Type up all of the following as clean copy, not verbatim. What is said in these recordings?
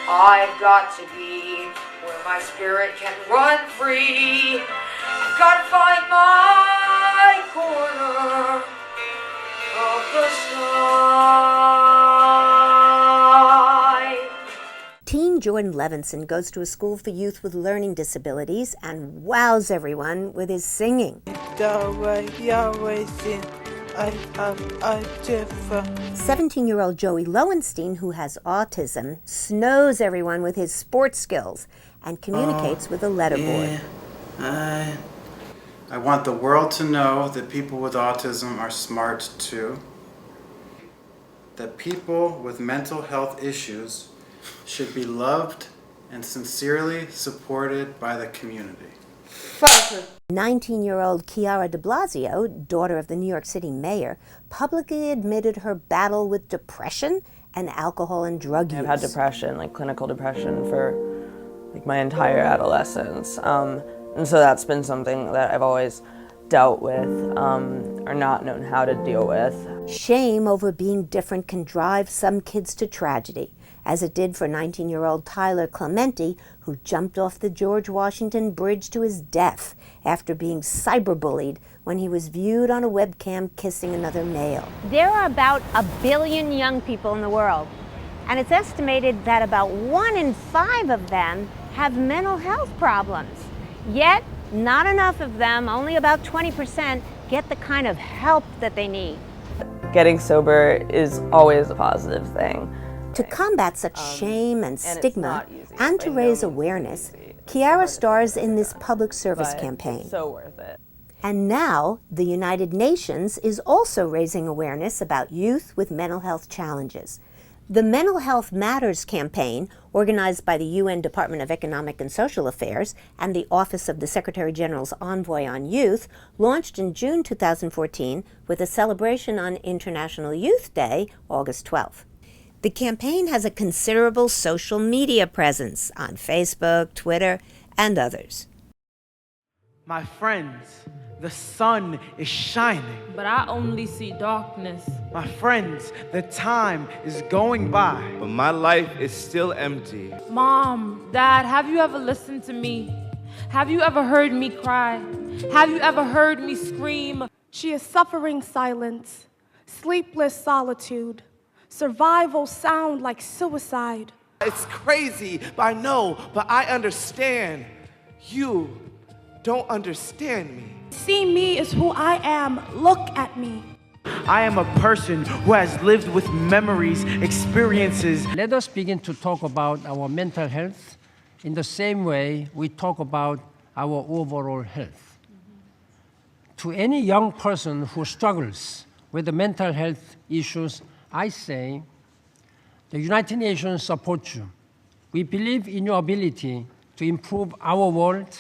I've got to be where my spirit can run free. I've got to find my corner of the sky. Teen Jordan Levinson goes to a school for youth with learning disabilities and wows everyone with his singing. 17-year-old Joey Lowenstein, who has autism, snows everyone with his sports skills and communicates with a letterboard. I want the world to know that people with autism are smart too. That people with mental health issues should be loved and sincerely supported by the community. 19-year-old Chiara de Blasio, daughter of the New York City mayor, publicly admitted her battle with depression and alcohol and drug use. I've had depression, like clinical depression, for like my entire adolescence. And so that's been something that I've always dealt with or not known how to deal with. Shame over being different can drive some kids to tragedy, as it did for 19-year-old Tyler Clementi, who jumped off the George Washington Bridge to his death after being cyberbullied when he was viewed on a webcam kissing another male. There are about 1 billion young people in the world, and it's estimated that about 1 in 5 of them have mental health problems. Yet, not enough of them, only about 20%, get the kind of help that they need. Getting sober is always a positive thing. To combat such shame and stigma, and to raise awareness, Chiara stars in this public service campaign. It's so worth it. And now, the United Nations is also raising awareness about youth with mental health challenges. The Mental Health Matters campaign, organized by the UN Department of Economic and Social Affairs and the Office of the Secretary General's Envoy on Youth, launched in June 2014 with a celebration on International Youth Day, August 12th. The campaign has a considerable social media presence on Facebook, Twitter, and others. My friends, the sun is shining. But I only see darkness. My friends, the time is going by. But my life is still empty. Mom, Dad, have you ever listened to me? Have you ever heard me cry? Have you ever heard me scream? She is suffering silence, sleepless solitude. Survival sound like suicide. It's crazy, I know, but I understand. You don't understand me. See me as who I am. Look at me. I am a person who has lived with memories, experiences. Let us begin to talk about our mental health in the same way we talk about our overall health. To any young person who struggles with the mental health issues, I say, the United Nations supports you. We believe in your ability to improve our world,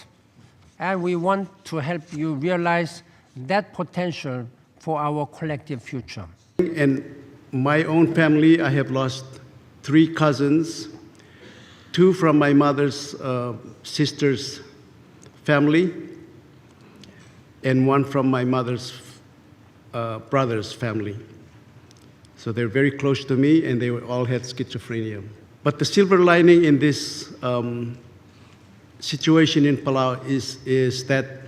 and we want to help you realize that potential for our collective future. In my own family, I have lost 3 cousins, 2 from my mother's sister's family, and 1 from my mother's brother's family. So they're very close to me, and they all had schizophrenia. But the silver lining in this situation in Palau is that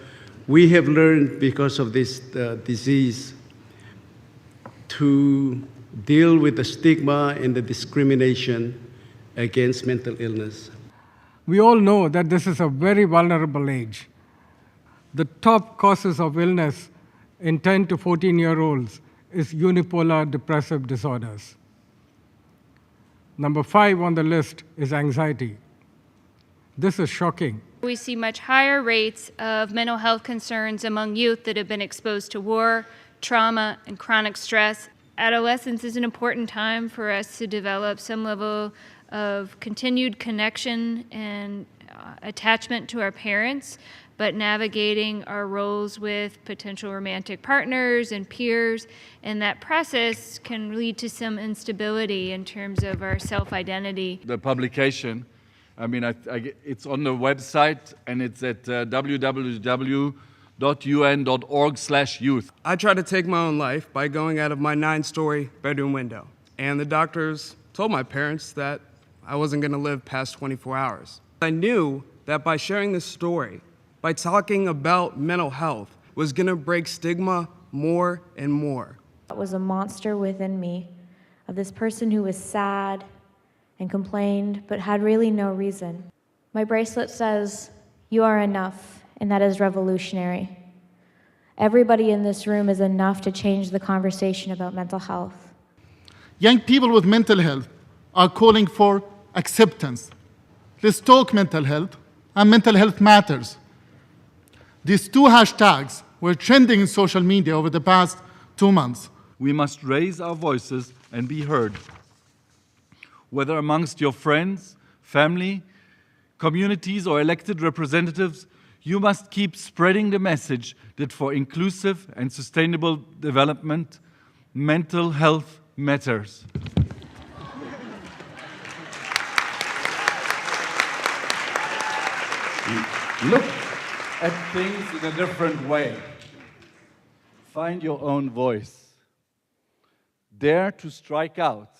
we have learned, because of this disease, to deal with the stigma and the discrimination against mental illness. We all know that this is a very vulnerable age. The top causes of illness in 10 to 14-year-olds is unipolar depressive disorders. Number 5 on the list is anxiety. This is shocking. We see much higher rates of mental health concerns among youth that have been exposed to war, trauma, and chronic stress. Adolescence is an important time for us to develop some level of continued connection and attachment to our parents, but navigating our roles with potential romantic partners and peers, and that process can lead to some instability in terms of our self-identity. The publication, it's on the website, and it's at www.un.org/youth. I tried to take my own life by going out of my 9-story bedroom window, and the doctors told my parents that I wasn't going to live past 24 hours. I knew that by sharing this story, by talking about mental health, was going to break stigma more and more. It was a monster within me of this person who was sad and complained, but had really no reason. My bracelet says, "You are enough," and that is revolutionary. Everybody in this room is enough to change the conversation about mental health. Young people with mental health are calling for acceptance. Let's talk mental health, and mental health matters. These two hashtags were trending in social media over the past 2 months. We must raise our voices and be heard. Whether amongst your friends, family, communities, or elected representatives, you must keep spreading the message that for inclusive and sustainable development, mental health matters. Look at things in a different way. Find your own voice. Dare to strike out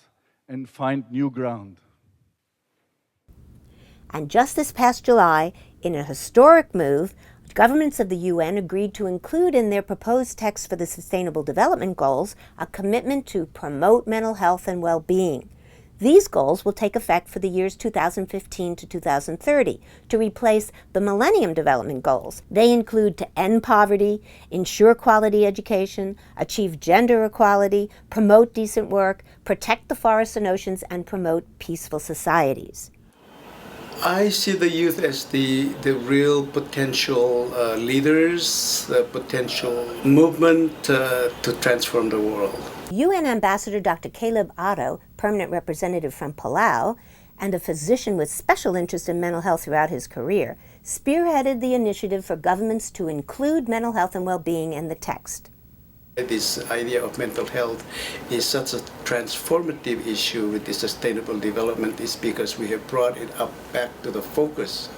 and find new ground. And just this past July, in a historic move, governments of the UN agreed to include in their proposed text for the Sustainable Development Goals a commitment to promote mental health and well-being. These goals will take effect for the years 2015 to 2030 to replace the Millennium Development Goals. They include to end poverty, ensure quality education, achieve gender equality, promote decent work, protect the forests and oceans, and promote peaceful societies. I see the youth as the real potential leaders, the potential movement to transform the world. UN Ambassador Dr. Caleb Otto, permanent representative from Palau, and a physician with special interest in mental health throughout his career, spearheaded the initiative for governments to include mental health and well-being in the text. This idea of mental health is such a transformative issue with the sustainable development is because we have brought it up back to the focus.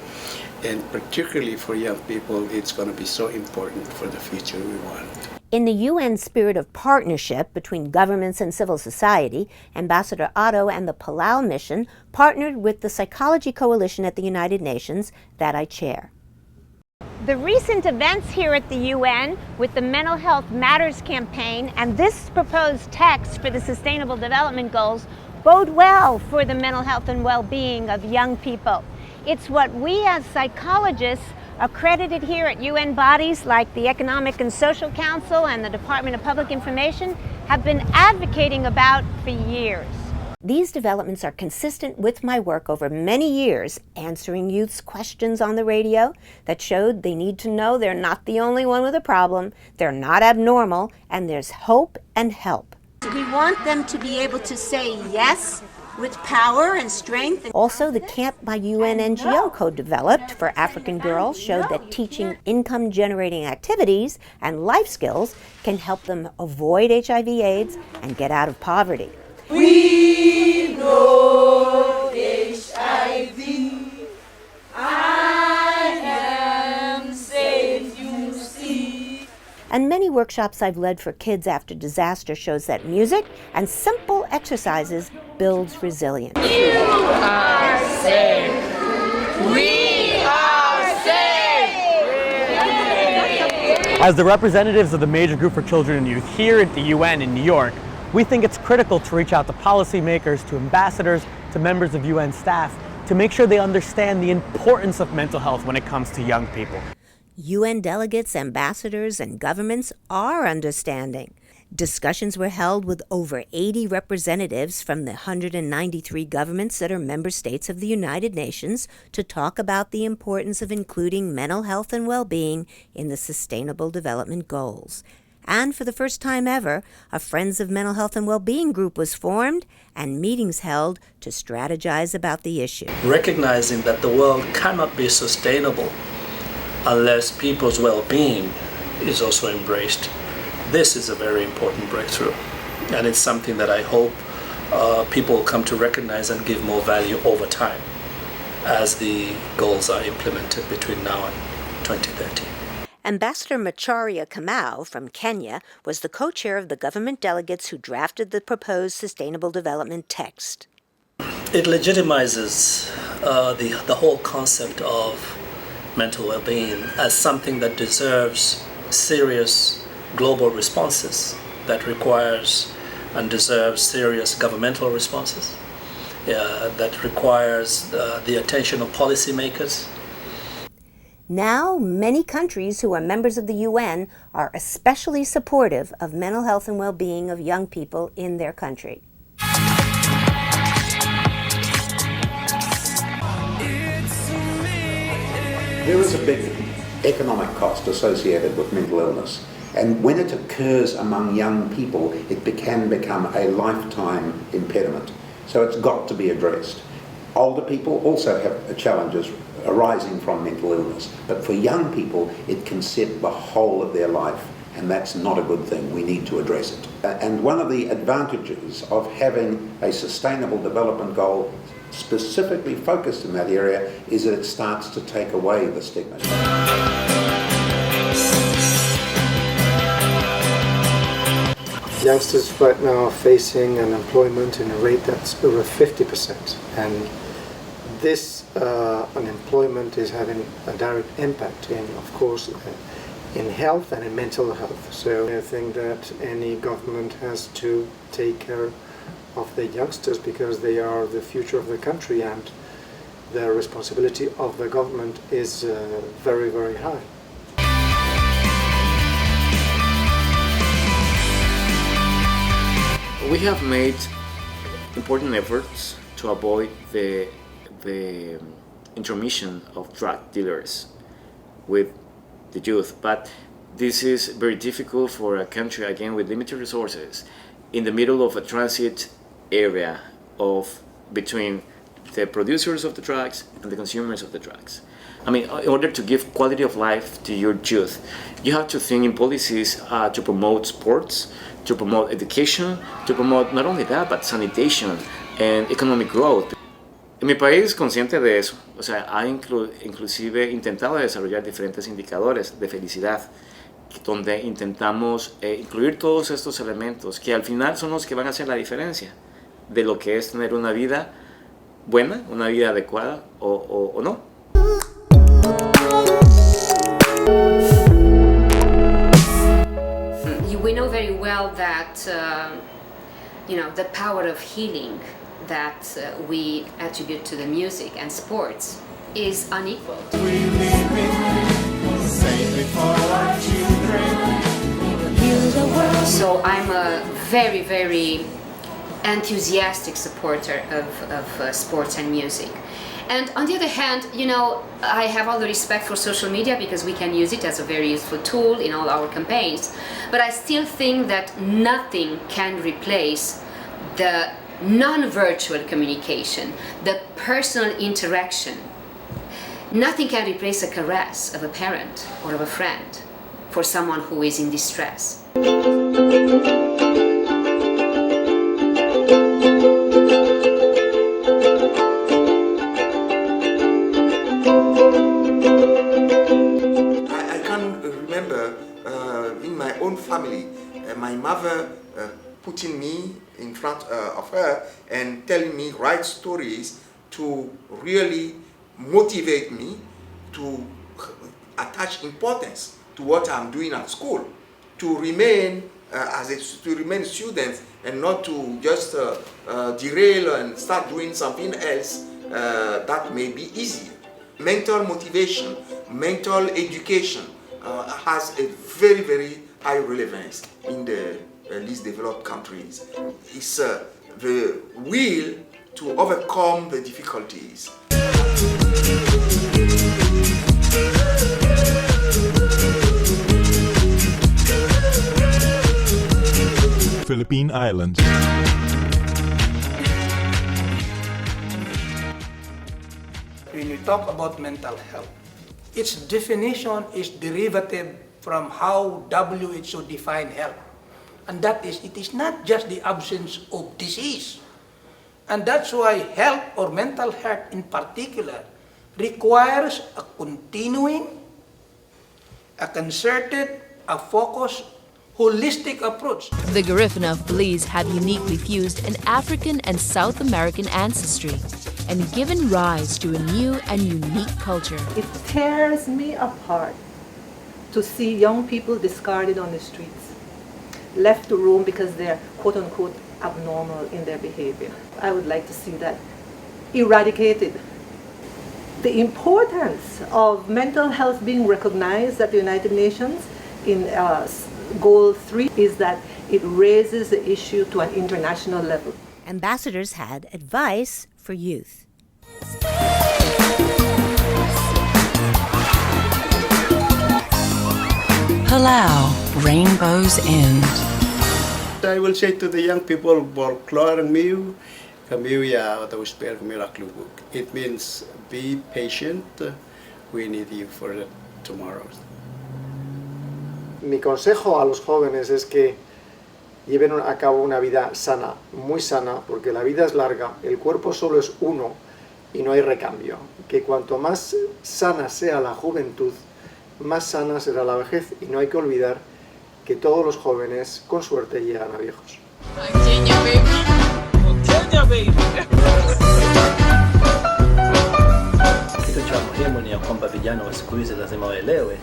And particularly for young people, it's going to be so important for the future we want. In the UN spirit of partnership between governments and civil society, Ambassador Otto and the Palau mission partnered with the Psychology Coalition at the United Nations that I chair. The recent events here at the UN with the Mental Health Matters campaign and this proposed text for the Sustainable Development Goals bode well for the mental health and well-being of young people. It's what we as psychologists accredited here at UN bodies like the Economic and Social Council and the Department of Public Information have been advocating about for years. These developments are consistent with my work over many years, answering youth's questions on the radio that showed they need to know they're not the only one with a problem, they're not abnormal, and there's hope and help. We want them to be able to say yes with power and strength. Also, the Camp by UN NGO co-developed for African girls showed that teaching income-generating activities and life skills can help them avoid HIV/AIDS and get out of poverty. We know HIV. I am safe, you see. And many workshops I've led for kids after disaster shows that music and simple exercises builds resilience. You are safe. We are safe. As the representatives of the major group for children and youth here at the UN in New York, we think it's critical to reach out to policymakers, to ambassadors, to members of UN staff, to make sure they understand the importance of mental health when it comes to young people. UN delegates, ambassadors, and governments are understanding. Discussions were held with over 80 representatives from the 193 governments that are member states of the United Nations to talk about the importance of including mental health and well-being in the Sustainable Development Goals. And for the first time ever, a Friends of Mental Health and Well-Being group was formed and meetings held to strategize about the issue. Recognizing that the world cannot be sustainable unless people's well-being is also embraced. This is a very important breakthrough, and it's something that I hope people will come to recognize and give more value over time as the goals are implemented between now and 2030. Ambassador Macharia Kamau from Kenya was the co-chair of the government delegates who drafted the proposed Sustainable Development text. It legitimizes the whole concept of mental well-being as something that deserves serious global responses, that requires and deserves serious governmental responses, that requires the attention of policymakers. Now, many countries who are members of the UN are especially supportive of mental health and well-being of young people in their country. There is a big economic cost associated with mental illness, and when it occurs among young people, it can become a lifetime impediment. So it's got to be addressed. Older people also have challenges arising from mental illness, but for young people, it can set the whole of their life, and that's not a good thing. We need to address it. And one of the advantages of having a sustainable development goal specifically focused in that area is that it starts to take away the stigma. Youngsters right now are facing unemployment in a rate that's over 50%, and this unemployment is having a direct impact in, of course, in health and in mental health. So I think that any government has to take care of the youngsters because they are the future of the country, and the responsibility of the government is very, very high. We have made important efforts to avoid the intromission of drug dealers with the youth, but this is very difficult for a country, again, with limited resources, in the middle of a transit area between the producers of the drugs and the consumers of the drugs. I mean, in order to give quality of life to your youth, you have to think in policies to promote sports, to promote education, to promote not only that, but sanitation and economic growth. En mi país, consciente de eso, o sea, ha inclusive intentado desarrollar diferentes indicadores de felicidad, donde intentamos incluir todos estos elementos que al final son los que van a hacer la diferencia de lo que es tener una vida buena, una vida adecuada o no. We know very well that the power of healing that we attribute to the music and sports is unequal. So I'm a very, very enthusiastic supporter of sports and music. And on the other hand, I have all the respect for social media because we can use it as a very useful tool in all our campaigns. But I still think that nothing can replace the non-virtual communication, the personal interaction. Nothing can replace a caress of a parent or of a friend for someone who is in distress. I can remember in my own family, my mother putting me in front of her and telling me right stories to really motivate me to attach importance to what I'm doing at school, to remain students and not to just derail and start doing something else that may be easier. Mental motivation, mental education has a very, very high relevance in the least developed countries. It's the will to overcome the difficulties. Philippine Islands. When we talk about mental health, its definition is derivative from how WHO define health. And that is, it is not just the absence of disease. And that's why health or mental health in particular requires a continuing, a concerted, a focused holistic approach. The Garifuna Belize have uniquely fused an African and South American ancestry and given rise to a new and unique culture. It tears me apart to see young people discarded on the streets, left to roam because they're quote-unquote abnormal in their behavior. I would like to see that eradicated. The importance of mental health being recognized at the United Nations in Goal 3 is that it raises the issue to an international level. Ambassadors had advice for youth. Palau, Rainbow's End. I will say to the young people, it means be patient. We need you for tomorrow. Mi consejo a los jóvenes es que lleven a cabo una vida sana, muy sana, porque la vida es larga, el cuerpo solo es uno y no hay recambio. Que cuanto más sana sea la juventud, más sana será la vejez, y no hay que olvidar que todos los jóvenes, con suerte, llegan a viejos. Kitu cha muhimu ni ya kwamba vijana wa siku hizi lazima waelewe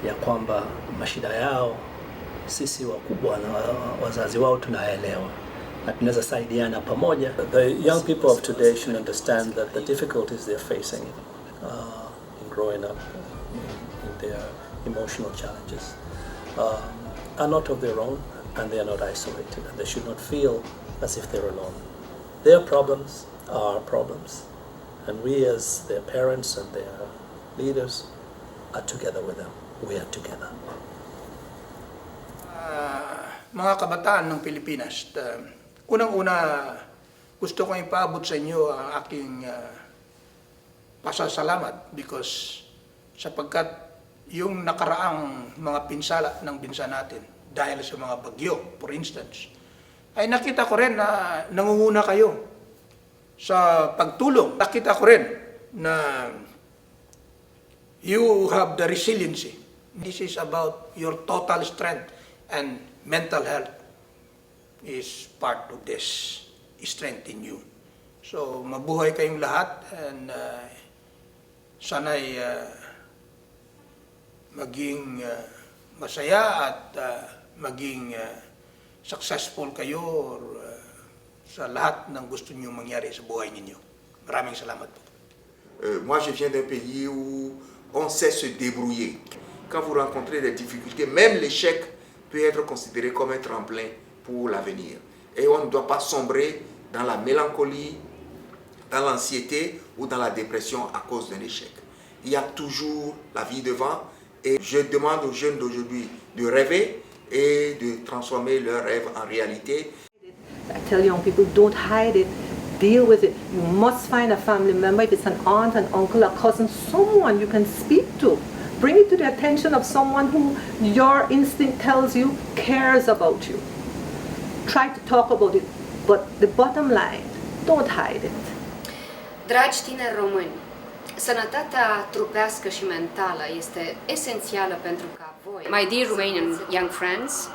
ya kwamba mashida yao sisi wakubwa na wazazi wao tunaelewa na tunaweza saidiana pamoja. The young people of today should understand that the difficulties they're facing in growing up, in their emotional challenges, are not of their own, and they are not isolated, and they should not feel as if they're alone. Their problems are our problems, and we as their parents and their leaders are together with them. We are together. Mga kabataan ng Pilipinas, unang-una gusto kong ipaabot sa inyo ang aking pasasalamat because sapagkat yung nakaraang mga pinsala ng bansa natin dahil sa mga bagyo, for instance, ay nakita ko rin na nangunguna kayo sa pagtulong. Nakita ko rin na you have the resiliency. This is about your total strength, and mental health is part of this strength in you. So mabuhay kayong lahat, and sana'y maging masaya at maging successful kayo sa lahat ng gusto niyo mangyari sa buhay ninyo. Maraming salamat po. Moi, je viens d'un pays où on sait se débrouiller. Quand vous rencontrez des difficultés, même l'échec peut être considéré comme un tremplin pour l'avenir. Et on ne doit pas sombrer dans la mélancolie, dans l'anxiété ou dans la dépression à cause d'un échec. Il y a toujours la vie devant, et je demande aux jeunes d'aujourd'hui de rêver et de transformer leurs rêves en réalité. I tell young people, don't hide it, deal with it. You must find a family member, if it's an aunt, an uncle, a cousin, someone you can speak to. Bring it to the attention of someone who your instinct tells you cares about you. Try to talk about it, but the bottom line, don't hide it. Dragi tineri români, sănătatea trupească și mentală este esențială pentru ca voi. My dear Romanian young friends,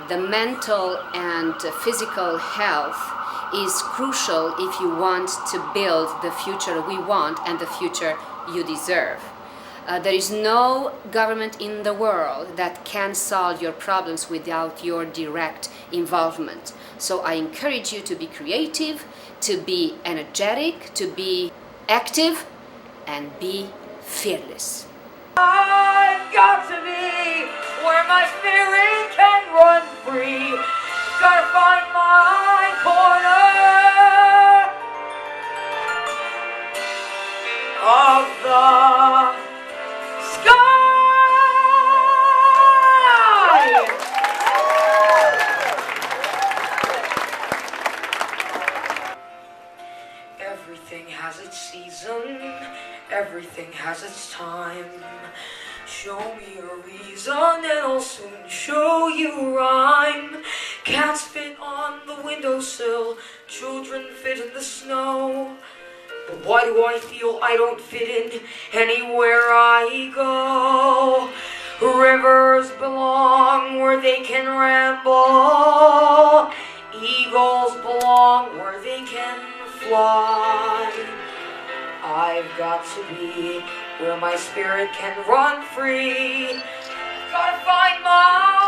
the mental and physical health is crucial if you want to build the future we want and the future you deserve. There is no government in the world that can solve your problems without your direct involvement. So I encourage you to be creative, to be energetic, to be active, and be fearless. I've got to be where my spirit can run free. Gotta find my corner of the Everything has its season, everything has its time. Show me a reason and I'll soon show you rhyme. Cats fit on the windowsill, children fit in the snow. But why do I feel I don't fit in anywhere I go? Rivers belong where they can ramble. Eagles belong where they can fly. I've got to be where my spirit can run free. I've got to find my